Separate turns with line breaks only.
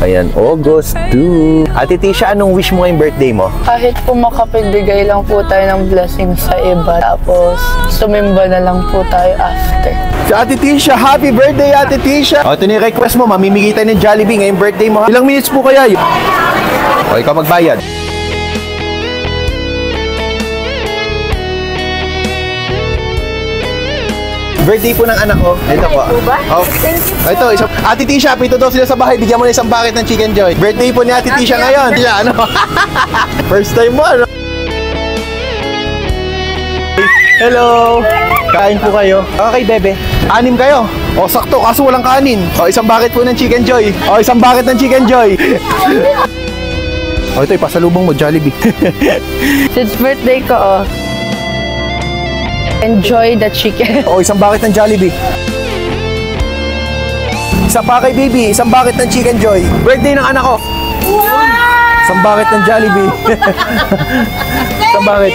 Ayan, August 2. Ate Tisha, anong wish mo ngayong birthday mo?
Kahit po makapagbigay lang po tayo ng blessing sa iba, tapos sumimba na lang po tayo after.
Ate Tisha, happy birthday Ate Tisha! O, ito na yung request mo, mamimigay tayo ng Jollibee ngayong birthday mo. Ilang minutes po kaya yun? O, ikaw magbayad. Birthday po ng anak ko. Ito po. Oh.
Thank you po.
Ito, isang, Ate Tisha, pito daw sila sa bahay. Bigyan mo na isang bucket ng Chicken Joy. Birthday po ni Ate Tisha ngayon. Tisha, ano? First time mo, ano? Hello! Kain po kayo. Okay, bebe. 6 kayo. O, sakto. Kaso walang kanin. O, isang bucket po ng Chicken Joy. O, isang bucket ng Chicken Joy. O, ito, ipasalubong mo, Jollibee.
Since birthday ko, enjoy the chicken.
O, isang bucket ng Jollibee. Isa pa kay baby, isang bucket ng Chicken Joy. Birthday ng anak ko.
Wow!
Isang bucket ng Jollibee. Isang bucket.